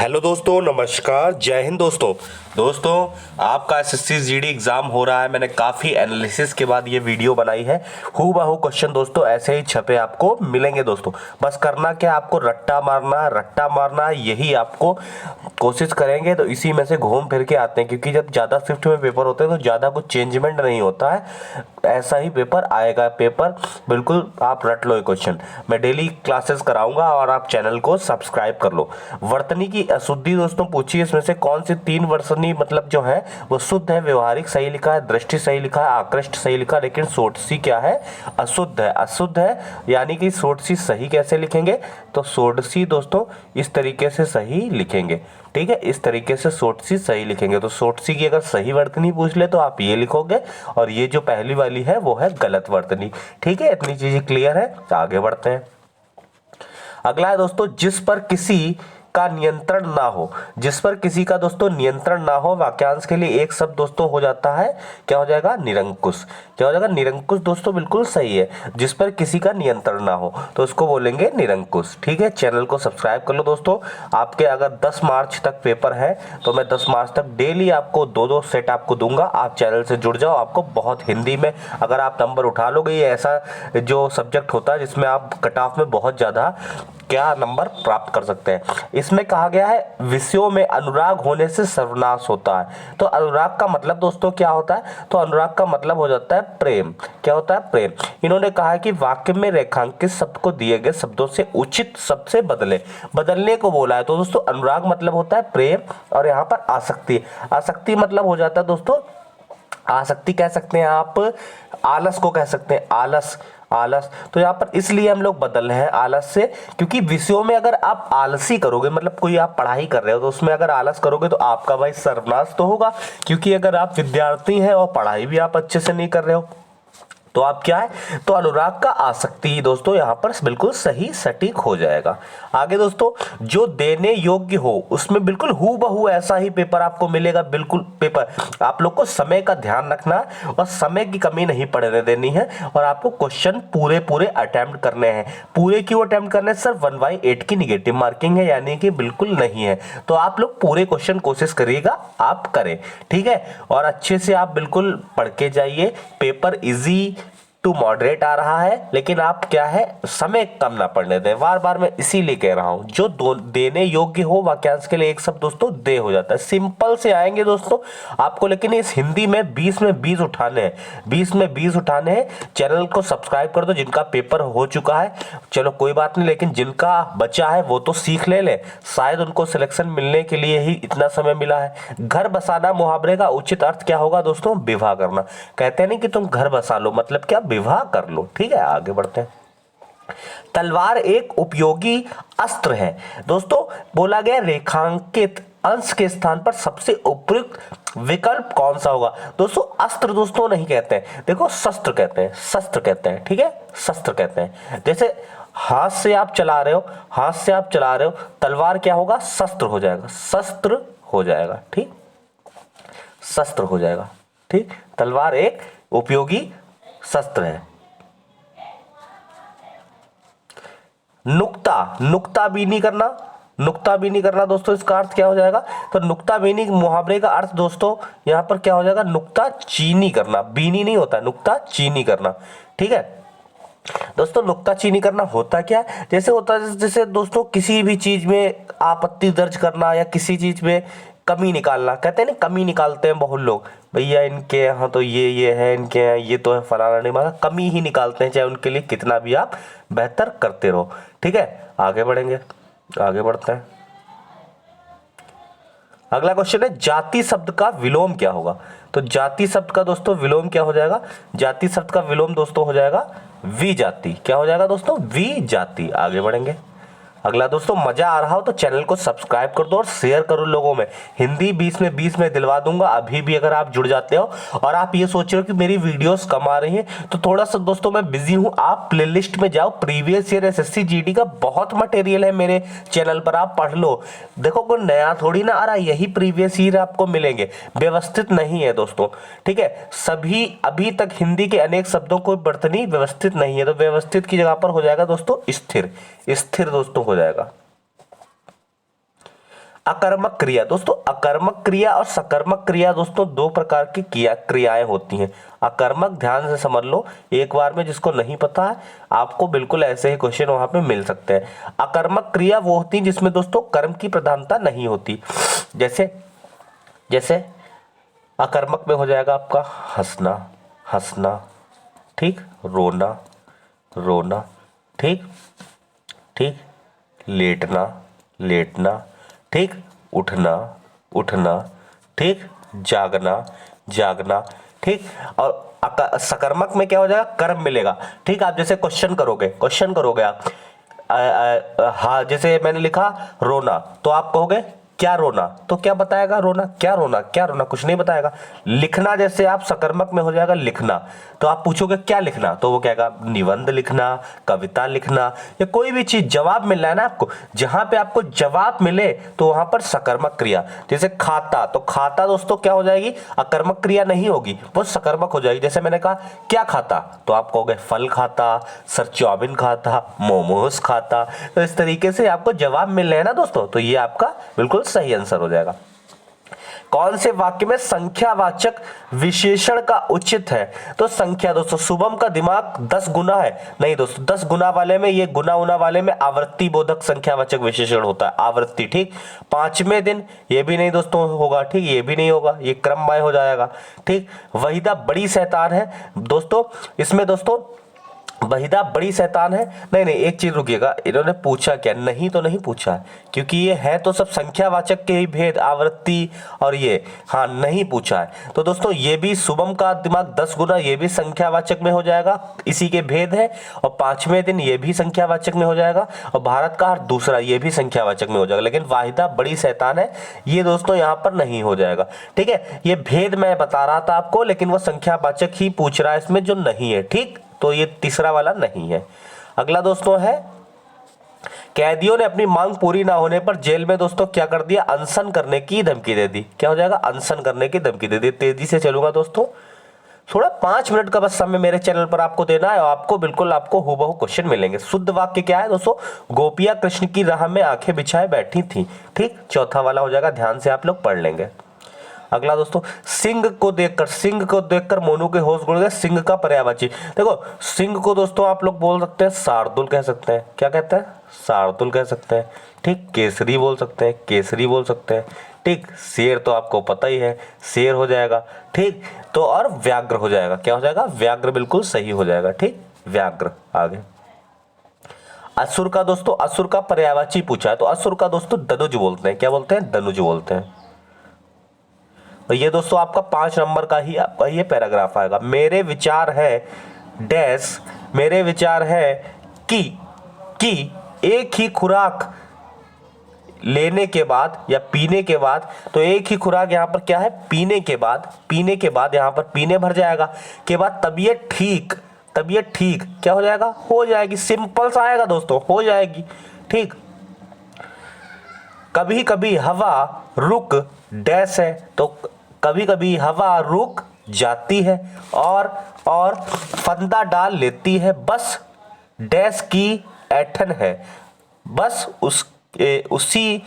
Hello दोस्तों, नमस्कार, जय हिंद दोस्तों आपका एसएससी जीडी एग्जाम हो रहा है। मैंने काफ़ी एनालिसिस के बाद ये वीडियो बनाई है। हूबहू क्वेश्चन दोस्तों ऐसे ही छपे आपको मिलेंगे दोस्तों। बस करना क्या, आपको रट्टा मारना है, यही आपको कोशिश करेंगे तो इसी में से घूम फिर के आते हैं। क्योंकि जब ज़्यादा शिफ्ट में पेपर होते हैं तो ज़्यादा कुछ चेंजमेंट नहीं होता है, ऐसा ही पेपर आएगा। पेपर बिल्कुल आप रट लो ये क्वेश्चन। मैं डेली क्लासेस कराऊंगा और आप चैनल को सब्सक्राइब कर लो। वर्तनी की अशुद्धि दोस्तों पूछिए, इसमें से कौन सी तीन वर्तनी मतलब जो है वो शुद्ध है। व्यवहारिक सही लिखा है, दृष्टि सही लिखा है, आकृष्ट सही लिखा है, लेकिन सोटसी क्या है, अशुद्ध है। अशुद्ध है यानी कि सोटसी सही कैसे लिखेंगे, तो सोटसी दोस्तों इस तरीके से सही लिखेंगे। ठीक है, इस तरीके से सोटसी सही लिखेंगे। तो सोटसी की अगर सही वर्तनी पूछ ले तो आप ये लिखोगे, और ये जो पहली वाली है वो है गलत वर्तनी। ठीक है, इतनी चीजें क्लियर है, आगे बढ़ते हैं। अगला है दोस्तों, जिस पर किसी का नियंत्रण ना हो। जिस पर किसी का दोस्तों नियंत्रण ना हो, वाक्यांश के लिए एक शब्द दोस्तों हो जाता है, क्या हो जाएगा, निरंकुश। क्या हो जाएगा, निरंकुश दोस्तों बिल्कुल सही है। जिस पर किसी का नियंत्रण ना हो तो उसको बोलेंगे निरंकुश। ठीक है, चैनल को सब्सक्राइब कर लो दोस्तों। आपके अगर 10 मार्च तक पेपर है तो मैं 10 मार्च तक डेली आपको दो सेट आपको दूंगा। आप चैनल से जुड़ जाओ, आपको बहुत हिंदी में अगर आप नंबर उठा लोगे, ये ऐसा जो सब्जेक्ट होता है जिसमें आप कट ऑफ में बहुत ज्यादा क्या नंबर प्राप्त कर सकते हैं। इसमें कहा गया है विषयों में अनुराग होने से सर्वनाश होता है। तो अनुराग का मतलब दोस्तों क्या होता है, तो अनुराग का मतलब हो जाता है प्रेम। क्या होता है, प्रेम। इन्होंने कहा है कि वाक्य में रेखांकित शब्द को दिए गए शब्दों से उचित शब्द से बदलने को बोला है। तो दोस्तों अनुराग मतलब होता है प्रेम, और यहाँ पर आसक्ति, आसक्ति मतलब हो जाता है दोस्तों, आसक्ति कह सकते हैं आप, आलस को कह सकते हैं, आलस। आलस तो यहाँ पर इसलिए हम लोग बदल रहे हैं आलस से, क्योंकि विषयों में अगर आप आलसी करोगे, मतलब कोई आप पढ़ाई कर रहे हो तो उसमें अगर आलस करोगे तो आपका भाई सर्वनाश तो होगा। क्योंकि अगर आप विद्यार्थी हैं और पढ़ाई भी आप अच्छे से नहीं कर रहे हो तो आप क्या है, तो अनुराग का आसक्ति दोस्तों यहाँ पर बिल्कुल सही सटीक हो जाएगा। आगे दोस्तों, जो देने योग्य हो उसमें बिल्कुल हूबहू ऐसा ही पेपर आपको मिलेगा। बिल्कुल पेपर आप लोग को समय का ध्यान रखना और समय की कमी नहीं पड़ने देनी है, और आपको क्वेश्चन पूरे पूरे अटेम्प्ट करने हैं। पूरे क्यों अटेम्प्ट करने हैं सर, 1/8 की निगेटिव मार्किंग है, यानी कि बिल्कुल नहीं है। तो आप लोग पूरे क्वेश्चन कोशिश करिएगा, आप करें। ठीक है, और अच्छे से आप बिल्कुल पढ़ के जाइए। पेपर इजी टू मॉडरेट आ रहा है, लेकिन आप क्या है, समय कम ना पड़ने दें। बार बार मैं इसीलिए कह रहा हूं, जो देने योग्य हो वाक्यांश के लिए एक शब्द दोस्तों दे हो जाता है। सिंपल से आएंगे दोस्तों आपको, लेकिन इस हिंदी में 20 में 20 उठाने हैं, 20 में 20 उठाने हैं। चैनल को सब्सक्राइब कर दो जिनका पेपर हो चुका है, चलो कोई बात नहीं, लेकिन जिनका बचा है वो तो सीख ले, शायद उनको सिलेक्शन मिलने के लिए ही इतना समय मिला है। घर बसाना मुहावरे का उचित अर्थ क्या होगा दोस्तों, विवाह करना। कहते हैं नहीं कि तुम घर बसा लो, मतलब क्या, विवाह कर लो। ठीक है, आगे बढ़ते हैं। तलवार एक उपयोगी अस्त्र है दोस्तों। बोला गया रेखांकित अंश के स्थान पर सबसे उपयुक्त विकल्प कौन सा होगा। दोस्तों अस्त्र दोस्तों नहीं कहते हैं, देखो शस्त्र कहते हैं, शस्त्र कहते हैं। ठीक है, शस्त्र कहते हैं। जैसे हाथ से आप चला रहे हो, हाथ से आप चला रहे हो, तलवार क्या होगा, शस्त्र हो जाएगा, शस्त्र हो जाएगा। ठीक, शस्त्र हो जाएगा। ठीक, तलवार एक उपयोगी शस्त्र है। नुक्ताबीनी करना, नुक्ताबीनी करना दोस्तों इसका अर्थ क्या हो जाएगा, तो नुक्ताबीनी मुहावरे का अर्थ दोस्तों यहां पर क्या हो जाएगा, नुक्ता चीनी करना। बीनी नहीं होता, नुक्ता चीनी करना। ठीक है दोस्तों, नुक्ता चीनी करना होता क्या है, जैसे होता है जैसे दोस्तों किसी भी चीज में आपत्ति दर्ज करना या किसी चीज में कमी निकालना। कहते हैं ना, कमी निकालते हैं बहुत लोग, भैया इनके यहाँ तो ये है, इनके यहाँ ये तो है, फलाना नहीं माना, कमी ही निकालते हैं, चाहे उनके लिए कितना भी आप बेहतर करते रहो। ठीक है, आगे बढ़ेंगे, आगे बढ़ते हैं। अगला क्वेश्चन है, जाति शब्द का विलोम क्या होगा। तो जाति शब्द का दोस्तों विलोम क्या हो जाएगा, जाति शब्द का विलोम दोस्तों हो जाएगा विजाति। क्या हो जाएगा दोस्तों, विजाति। आगे बढ़ेंगे। अगला दोस्तों, मजा आ रहा हो तो चैनल को सब्सक्राइब कर दो और शेयर करो लोगों में। हिंदी 20 में 20 में दिलवा दूंगा अभी भी, अगर आप जुड़ जाते हो और आप ये सोच रहे हो कि मेरी वीडियोस कम आ रही हैं, तो थोड़ा सा दोस्तों मैं बिजी हूं, आप प्लेलिस्ट में जाओ, प्रीवियस ईयर एसएससी जीडी का बहुत मटेरियल है मेरे चैनल पर, आप पढ़ लो। देखो कोई नया थोड़ी ना आ रहा, यही प्रीवियस ईयर आपको मिलेंगे, व्यवस्थित नहीं है दोस्तों। ठीक है, सभी अभी तक हिंदी के अनेक शब्दों को वर्तनी व्यवस्थित नहीं है, तो व्यवस्थित की जगह पर हो जाएगा दोस्तों स्थिर, स्थिर दोस्तों हो जाएगा। अकर्मक क्रिया दोस्तों, अकर्मक क्रिया और सकर्मक क्रिया दोस्तों दो प्रकार की क्रियाएं होती हैं। अकर्मक ध्यान से समझ लो एक बार में, जिसको नहीं पता है आपको बिल्कुल ऐसे ही क्वेश्चन वहां पे मिल सकते हैं। अकर्मक क्रिया वो होती है जिसमें दोस्तों कर्म की प्रधानता नहीं होती। जैसे जैसे अकर्मक में हो जाएगा आपका हंसना, हंसना, ठीक, रोना, रोना, ठीक, ठीक, लेटना, लेटना, ठीक, उठना, उठना, ठीक, जागना, जागना, ठीक। और सकर्मक में क्या हो जाएगा, कर्म मिलेगा, ठीक। आप जैसे क्वेश्चन करोगे आप हाँ, जैसे मैंने लिखा रोना, तो आप कहोगे क्या रोना, तो क्या बताएगा रोना, क्या रोना, क्या रोना, कुछ नहीं बताएगा। लिखना, जैसे आप सकर्मक में हो जाएगा लिखना, तो आप पूछोगे क्या लिखना, तो वो कहेगा निबंध लिखना, कविता लिखना, या कोई भी चीज जवाब मिल रहा है ना आपको, जहां पे आपको जवाब मिले तो वहां पर सकर्मक क्रिया। जैसे खाता, तो खाता दोस्तों क्या हो जाएगी, अकर्मक क्रिया नहीं होगी, वो सकर्मक हो जाएगी। जैसे मैंने कहा क्या खाता, तो आप कहोगे फल खाता, सर चाउमीन खाता, मोमोज खाता। तो इस तरीके से आपको जवाब मिल रहे हैं ना दोस्तों, तो ये आपका बिल्कुल सही आंसर हो जाएगा। कौन से वाक्य में संख्यावाचक विशेषण का उचित है, तो संख्या दोस्तों, शुभम का दिमाग 10 गुना है, नहीं दोस्तों 10 गुना वाले में, ये गुना उना वाले में आवृत्ति बोधक संख्यावाचक विशेषण होता है, आवृत्ति, ठीक। पांचवें दिन ये भी नहीं दोस्तों होगा, ठीक, ये भी नहीं होगा, ये क्रमवाय हो जाएगा, ठीक। वहीदा बड़ी शैतान है दोस्तों, इसमें दोस्तों वहीदा बड़ी शैतान है, नहीं नहीं एक चीज रुकिएगा, इन्होंने पूछा क्या, नहीं तो नहीं पूछा है, क्योंकि ये है तो सब संख्यावाचक के ही भेद, आवृत्ति और ये, हाँ नहीं पूछा है। तो दोस्तों ये भी शुभम का दिमाग 10 गुना, ये भी संख्यावाचक में हो जाएगा, इसी के भेद है। और पांचवें दिन ये भी संख्यावाचक में हो जाएगा, और भारत का हार दूसरा ये भी संख्यावाचक में हो जाएगा, लेकिन वाहिदा बड़ी शैतान है ये दोस्तों यहाँ पर नहीं हो जाएगा, ठीक है। ये भेद मैं बता रहा था आपको, लेकिन वो संख्यावाचक ही पूछ रहा है इसमें जो नहीं है, ठीक, तो ये तीसरा वाला नहीं है। अगला दोस्तों है, कैदियों ने अपनी मांग पूरी ना होने पर जेल में दोस्तों क्या कर दिया, अनशन करने की धमकी दे दी। क्या हो जाएगा, अनशन करने की धमकी दे दी। तेजी से चलूंगा दोस्तों, थोड़ा 5 मिनट का बस समय मेरे चैनल पर आपको देना है, और आपको बिल्कुल आपको हूबहू क्वेश्चन मिलेंगे। शुद्ध वाक्य क्या है दोस्तों, गोपियां कृष्ण की राह में आंखें बिछाए बैठी थी, ठीक, चौथा वाला हो जाएगा, ध्यान से आप लोग पढ़ लेंगे। अगला दोस्तों, सिंह को देखकर मोनू के होश उड़ गए, सिंह का पर्यायवाची। देखो सिंह को दोस्तों आप लोग बोल सकते हैं शार्दुल कह सकते हैं, क्या कहते हैं, शार्दुल कह सकते हैं, ठीक। केसरी बोल सकते हैं, केसरी बोल सकते हैं, ठीक। शेर तो आपको पता ही है, शेर हो जाएगा, ठीक। तो और व्याघ्र हो जाएगा, क्या हो जाएगा, व्याघ्र बिल्कुल सही हो जाएगा, ठीक, व्याघ्र। आगे असुर का दोस्तों, असुर का पर्यायवाची पूछा है, तो असुर का दोस्तों दनुज बोलते हैं, क्या बोलते हैं, दनुज बोलते हैं। और ये दोस्तों आपका 5 नंबर का ही आपका ये पैराग्राफ आएगा। मेरे विचार है डैश, मेरे विचार है कि एक ही खुराक लेने के बाद या पीने के बाद, तो एक ही खुराक यहाँ पर क्या है, पीने के बाद यहाँ पर पीने भर जाएगा के बाद तबीयत ठीक क्या हो जाएगा, हो जाएगी, सिंपल सा आएगा दोस्तों, हो जाएगी, ठीक। कभी कभी हवा रुक डैश है, तो कभी कभी हवा रुक जाती है और फंदा डाल लेती है, बस डैश की ऐठन है, बस उसी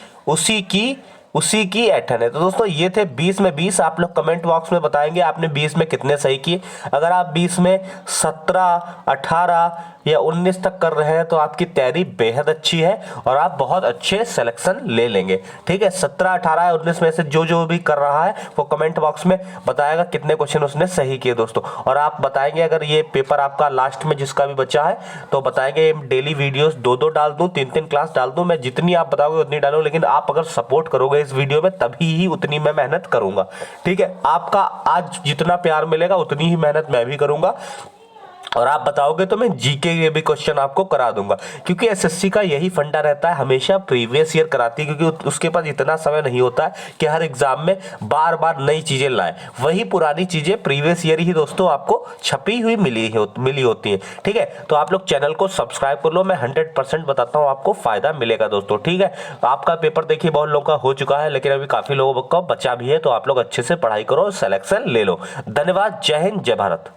की ऐठन है। तो दोस्तों ये थे 20 में 20। आप लोग कमेंट बॉक्स में बताएंगे आपने 20 में कितने सही किए। अगर आप 20 में 17, 18 या 19 तक कर रहे हैं तो आपकी तैयारी बेहद अच्छी है और आप बहुत अच्छे सिलेक्शन ले लेंगे, ठीक है। 17, 18 या 19 में से जो भी कर रहा है वो कमेंट बॉक्स में बताएगा कितने क्वेश्चन उसने सही किए दोस्तों। और आप बताएंगे अगर ये पेपर आपका लास्ट में जिसका भी बचा है तो बताएंगे डेली वीडियोस 2-2 डाल दूं, 3-3 क्लास डाल दूं, मैं जितनी आप बताओगे उतनी डालूं, लेकिन आप अगर सपोर्ट करोगे इस वीडियो में तभी ही उतनी मैं मेहनत करूंगा, ठीक है। आपका आज जितना प्यार मिलेगा उतनी ही मेहनत मैं भी करूंगा और आप बताओगे तो मैं जीके के भी क्वेश्चन आपको करा दूंगा, क्योंकि एसएससी का यही फंडा रहता है, हमेशा प्रीवियस ईयर कराती है, क्योंकि उसके पास इतना समय नहीं होता है कि हर एग्जाम में बार बार नई चीजें लाए, वही पुरानी चीजें प्रीवियस ईयर ही दोस्तों आपको छपी हुई मिली होती है, ठीक है। तो आप लोग चैनल को सब्सक्राइब कर लो, मैं 100% बताता हूँ आपको फायदा मिलेगा दोस्तों, ठीक है। तो आपका पेपर देखिए बहुत लोगों का हो चुका है, लेकिन अभी काफी लोगों का बचा भी है, तो आप लोग अच्छे से पढ़ाई करो, सिलेक्शन ले लो। धन्यवाद, जय हिंद, जय भारत।